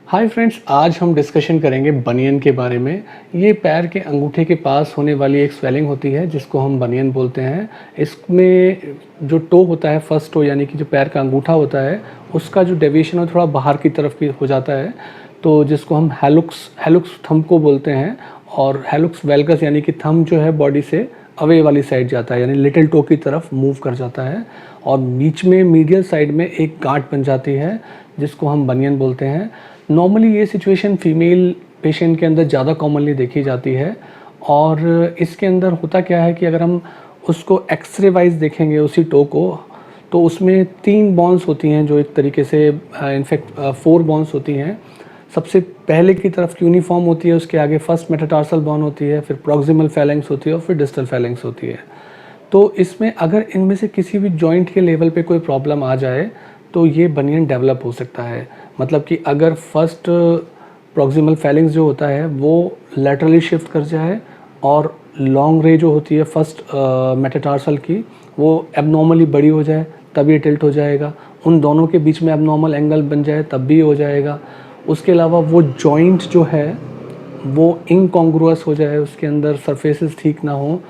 Hi friends, आज हम discussion करेंगे बनियन के बारे में। ये पैर के अंगूठे के पास होने वाली एक स्वेलिंग होती है जिसको हम बनियन बोलते हैं। इसमें जो टो होता है, फर्स्ट टो यानी कि जो पैर का अंगूठा होता है, उसका जो डेविएशन है थोड़ा बाहर की तरफ की हो जाता है, तो जिसको हम हेलुक्स हेलुक्स थंब को बोलते हैं। और हेलुक्स वेल्गस यानी कि थंब जो है बॉडी से अवे वाली साइड जाता है, यानी लिटिल टो की तरफ मूव कर जाता है। और बीच में मीडियल साइड में एक गांठ बन जाती है जिसको हम बनियन बोलते हैं। नॉर्मली ये सिचुएशन फीमेल पेशेंट के अंदर ज़्यादा कॉमनली देखी जाती है। और इसके अंदर होता क्या है कि अगर हम उसको एक्सरे वाइज देखेंगे उसी टो को, तो उसमें 3 बॉन्स होती हैं जो एक तरीके से इनफैक्ट 4 बॉन्स होती हैं। सबसे पहले की तरफ यूनिफॉर्म होती है, उसके आगे फर्स्ट मेटाटार्सल बॉन होती है, फिर प्रॉक्सिमल फैलेंक्स होती है और फिर डिस्टल फैलेंक्स होती है। तो इसमें अगर इनमें से किसी भी जॉइंट के लेवल पे कोई प्रॉब्लम आ जाए तो ये बनियन डेवलप हो सकता है। मतलब कि अगर फर्स्ट प्रॉक्सिमल फैलेंक्स जो होता है वो लैटरली शिफ्ट कर जाए और लॉन्ग रे जो होती है फर्स्ट मेटाटार्सल की, वो एबनॉर्मली बड़ी हो जाए तब ये टिल्ट हो जाएगा। उन दोनों के बीच में एबनॉर्मल एंगल बन जाए तब भी हो जाएगा। उसके अलावा वो जॉइंट जो है वो इनकॉन्ग्रुअस हो जाए, उसके अंदर सरफेसेस ठीक ना हो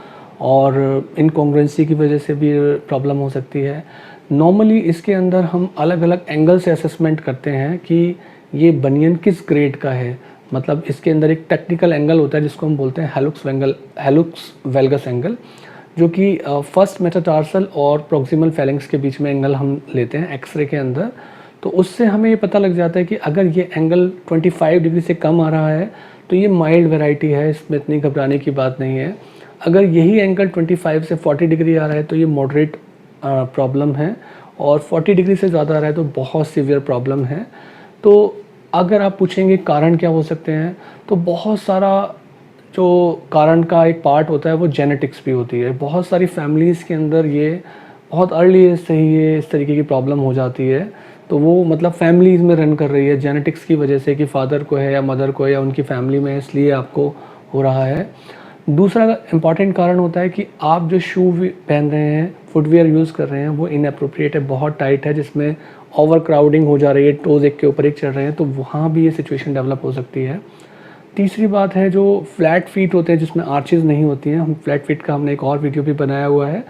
और इनकॉन्ग्रुएंसी की वजह से भी प्रॉब्लम हो सकती है। नॉर्मली इसके अंदर हम अलग अलग एंगल से असेसमेंट करते हैं कि ये बनियन किस ग्रेड का है। मतलब इसके अंदर एक टेक्निकल एंगल होता है जिसको हम बोलते हैं हेलुक्स वेल्गस एंगल, जो कि फर्स्ट मेटाटार्सल और प्रॉक्सिमल फैलेंक्स के बीच में एंगल हम लेते हैं एक्सरे के अंदर। तो उससे हमें ये पता लग जाता है कि अगर ये एंगल 25 डिग्री से कम आ रहा है तो ये माइल्ड वैरायटी है, इसमें इतनी घबराने की बात नहीं है। अगर यही एंगल 25 से 40 डिग्री आ रहा है तो ये मॉडरेट प्रॉब्लम है, और 40 डिग्री से ज़्यादा आ रहा है तो बहुत सीवियर प्रॉब्लम है। तो अगर आप पूछेंगे कारण क्या हो सकते हैं, तो बहुत सारा जो कारण का एक पार्ट होता है वो जेनेटिक्स भी होती है। बहुत सारी फैमिलीज़ के अंदर ये बहुत अर्ली एज से ही ये इस तरीके की प्रॉब्लम हो जाती है। तो वो मतलब फैमिलीज़ में रन कर रही है जेनेटिक्स की वजह से, कि फादर को है या मदर को है या उनकी फैमिली में है, इसलिए आपको हो रहा है। दूसरा इम्पॉर्टेंट कारण होता है कि आप जो शू पहन रहे हैं, फुटवियर यूज़ कर रहे हैं, वो इनअप्रोप्रिएट है, बहुत टाइट है, जिसमें ओवर क्राउडिंग हो जा रही है, टोज़ एक के ऊपर एक चढ़ रहे हैं, तो वहाँ भी ये सिचुएशन डेवलप हो सकती है। तीसरी बात है जो फ्लैट फीट होते हैं जिसमें आर्चेज़ नहीं होती हैं। हम फ्लैट फीट का हमने एक और वीडियो भी बनाया हुआ है।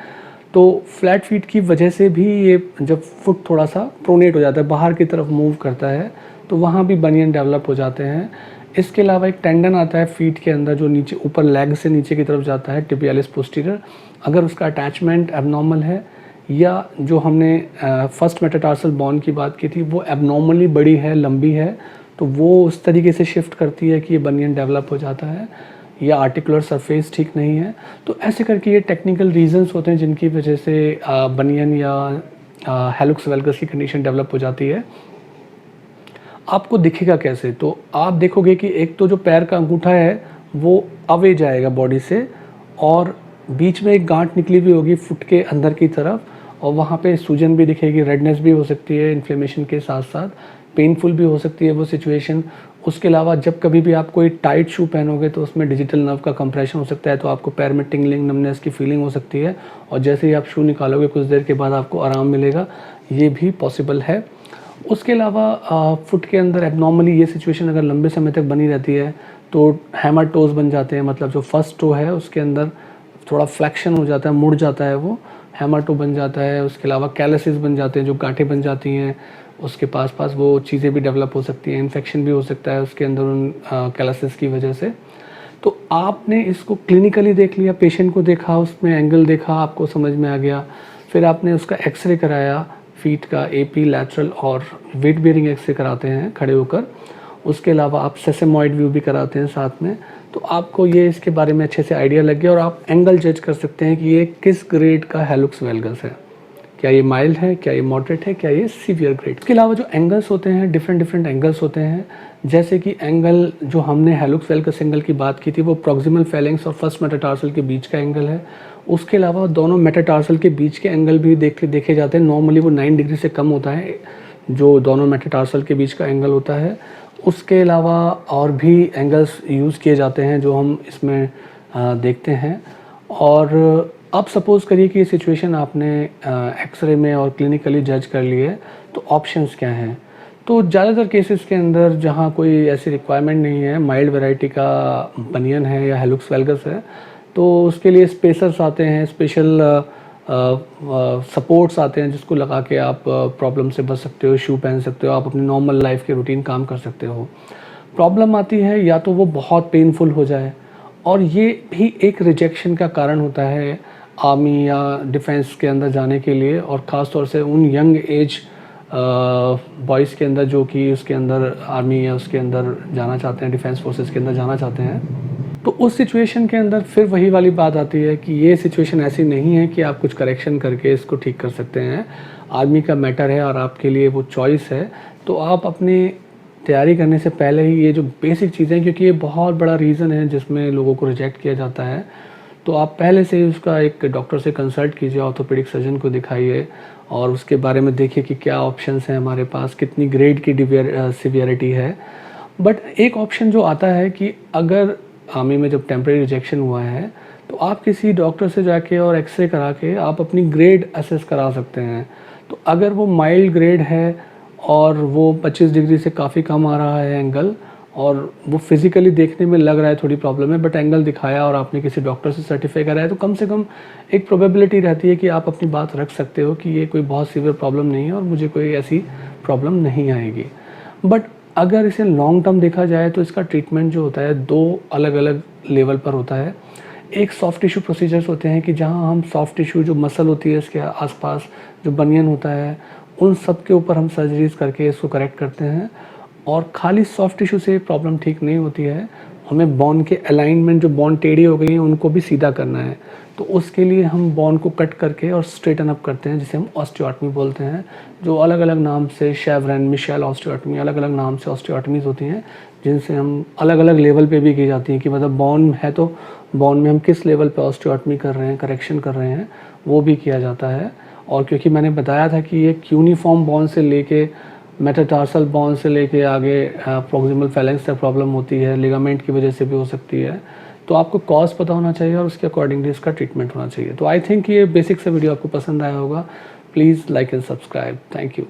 तो फ्लैट फीट की वजह से भी ये जब फुट थोड़ा सा प्रोनेट हो जाता है, बाहर की तरफ मूव करता है, तो वहाँ भी बनियन डेवलप हो जाते हैं। इसके अलावा एक टेंडन आता है फीट के अंदर जो नीचे ऊपर लेग से नीचे की तरफ जाता है, टिबियालिस पोस्टीरियर। अगर उसका अटैचमेंट एबनॉर्मल है या जो हमने फर्स्ट मेटाटार्सल बॉन की बात की थी वो एबनॉर्मली बड़ी है, लंबी है, तो वो उस तरीके से शिफ्ट करती है कि ये बनियन डेवलप हो जाता है, या आर्टिकुलर सरफेस ठीक नहीं है। तो ऐसे करके ये टेक्निकल रीजंस होते हैं जिनकी वजह से बनियन या हेलुक्स वेल्गस की कंडीशन डेवलप हो जाती है। आपको दिखेगा कैसे? तो आप देखोगे कि एक तो जो पैर का अंगूठा है वो अवे जाएगा बॉडी से, और बीच में एक गांठ निकली हुई होगी फुट के अंदर की तरफ, और वहाँ पे सूजन भी दिखेगी, रेडनेस भी हो सकती है, इन्फ्लेमेशन के साथ साथ पेनफुल भी हो सकती है वो सिचुएशन। उसके अलावा जब कभी भी आप कोई टाइट शू पहनोगे तो उसमें डिजिटल नर्व का कंप्रेशन हो सकता है, तो आपको पैर में टिंगलिंग, नमनेस की फीलिंग हो सकती है, और जैसे ही आप शू निकालोगे कुछ देर के बाद आपको आराम मिलेगा, ये भी पॉसिबल है। उसके अलावा फुट के अंदर एबनॉर्मली ये सिचुएशन अगर लंबे समय तक बनी रहती है तो हैमर टोज बन जाते हैं। मतलब जो फर्स्ट टो है उसके अंदर थोड़ा फ्लैक्शन हो जाता है, मुड़ जाता है, वो हैमर टो बन जाता है। उसके अलावा कैलसिस बन जाते हैं, जो गांठें बन जाती हैं उसके पास पास, वो चीज़ें भी डेवलप हो सकती हैं, इन्फेक्शन भी हो सकता है उसके अंदर उन कैलसिस की वजह से। तो आपने इसको क्लिनिकली देख लिया, पेशेंट को देखा, उसमें एंगल देखा, आपको समझ में आ गया, फिर आपने उसका एक्सरे कराया फीट का, एपी, लैटरल और वेट बेयरिंग एक्सरे कराते हैं खड़े होकर। उसके अलावा आप सेसेमॉइड व्यू भी कराते हैं साथ में, तो आपको ये इसके बारे में अच्छे से आइडिया लग गया और आप एंगल जज कर सकते हैं कि ये किस ग्रेड का हेलुक्स वेल्गस है। क्या ये माइल्ड है, क्या ये मॉडरेट है, क्या ये सीवियर ग्रेड। इसके अलावा जो एंगल्स होते हैं, डिफरेंट एंगल्स होते हैं। जैसे कि एंगल जो हमने हेलुक्स वेल्गस एंगल की बात की थी वो प्रॉक्सिमल फैलेंक्स और फर्स्ट मेटाटार्सल के बीच का एंगल है। उसके अलावा दोनों मेटाटार्सल के बीच के एंगल भी देखे जाते हैं। नॉर्मली वो 9 डिग्री से कम होता है जो दोनों मेटाटार्सल के बीच का एंगल होता है। उसके अलावा और भी एंगल्स यूज़ किए जाते हैं जो हम इसमें देखते हैं। और अब सपोज़ करिए कि ये सिचुएशन आपने एक्सरे में और क्लिनिकली जज कर ली है, तो ऑप्शंस क्या हैं? तो ज़्यादातर केसेस के अंदर जहाँ कोई ऐसी रिक्वायरमेंट नहीं है, माइल्ड वैरायटी का बनियन है या हेलुक्स वैल्गस है, तो उसके लिए स्पेसर्स आते हैं, स्पेशल सपोर्ट्स आते हैं जिसको लगा के आप प्रॉब्लम से बच सकते हो, शू पहन सकते हो, आप अपनी नॉर्मल लाइफ के रूटीन काम कर सकते हो। प्रॉब्लम आती है या तो वो बहुत पेनफुल हो जाए, और ये भी एक रिजेक्शन का कारण होता है आर्मी या डिफेंस के अंदर जाने के लिए, और ख़ास तौर से उन यंग एज बॉयज़ के अंदर जो कि उसके अंदर आर्मी या उसके अंदर जाना चाहते हैं, डिफेंस फोर्सेस के अंदर जाना चाहते हैं। तो उस सिचुएशन के अंदर फिर वही वाली बात आती है कि ये सिचुएशन ऐसी नहीं है कि आप कुछ करेक्शन करके इसको ठीक कर सकते हैं। आर्मी का मैटर है और आपके लिए वो चॉइस है। तो आप अपनी तैयारी करने से पहले ही ये जो बेसिक चीज़ें, क्योंकि ये बहुत बड़ा रीज़न है जिसमें लोगों को रिजेक्ट किया जाता है, तो आप पहले से ही उसका एक डॉक्टर से कंसल्ट कीजिए, ऑर्थोपेडिक सर्जन को दिखाइए और उसके बारे में देखिए कि क्या ऑप्शंस हैं हमारे पास, कितनी ग्रेड की सिवियरिटी है। बट एक ऑप्शन जो आता है कि अगर आर्मी में जब टेम्परेरी रिजेक्शन हुआ है तो आप किसी डॉक्टर से जाके और एक्सरे करा के आप अपनी ग्रेड असेस करा सकते हैं। तो अगर वो माइल्ड ग्रेड है और वो 25 डिग्री से काफ़ी कम आ रहा है एंगल, और वो फिज़िकली देखने में लग रहा है थोड़ी प्रॉब्लम है, बट एंगल दिखाया और आपने किसी डॉक्टर से सर्टिफाई करा है, तो कम से कम एक प्रोबेबिलिटी रहती है कि आप अपनी बात रख सकते हो कि ये कोई बहुत सीवियर प्रॉब्लम नहीं है और मुझे कोई ऐसी प्रॉब्लम नहीं आएगी। बट अगर इसे लॉन्ग टर्म देखा जाए तो इसका ट्रीटमेंट जो होता है 2 अलग अलग लेवल पर होता है। एक सॉफ्ट टिश्यू प्रोसीजर्स होते हैं कि जहाँ हम सॉफ्ट टिश्यू जो मसल होती है इसके आसपास जो बनियन होता है उन सब के ऊपर हम सर्जरीज करके इसको करेक्ट करते हैं। और खाली सॉफ्ट टिश्यू से प्रॉब्लम ठीक नहीं होती है, हमें बोन के अलाइनमेंट जो बोन टेढ़ी हो गई है उनको भी सीधा करना है। तो उसके लिए हम बोन को कट करके और स्ट्रेटन अप करते हैं, जिसे हम ऑस्टियोटमी बोलते हैं, जो अलग अलग नाम से शेवरन, मिशेल ऑस्टियोटमी, अलग अलग नाम से ऑस्टियोटमीज होती हैं, जिनसे हम अलग अलग लेवल पे भी की जाती हैं कि मतलब बोन है तो बोन में हम किस लेवल पे ऑस्टियोटमी कर रहे हैं, करेक्शन कर रहे हैं, वो भी किया जाता है। और क्योंकि मैंने बताया था कि एक यूनिफॉर्म बोन से लेके मेटाटार्सल बोन से लेके आगे प्रॉक्सिमल फेलेंक्स तक प्रॉब्लम होती है, लिगामेंट की वजह से भी हो सकती है। तो आपको कॉज पता होना चाहिए और उसके अकॉर्डिंगली इसका ट्रीटमेंट होना चाहिए। तो आई थिंक ये बेसिक सा वीडियो आपको पसंद आया होगा। Please like and subscribe. Thank you.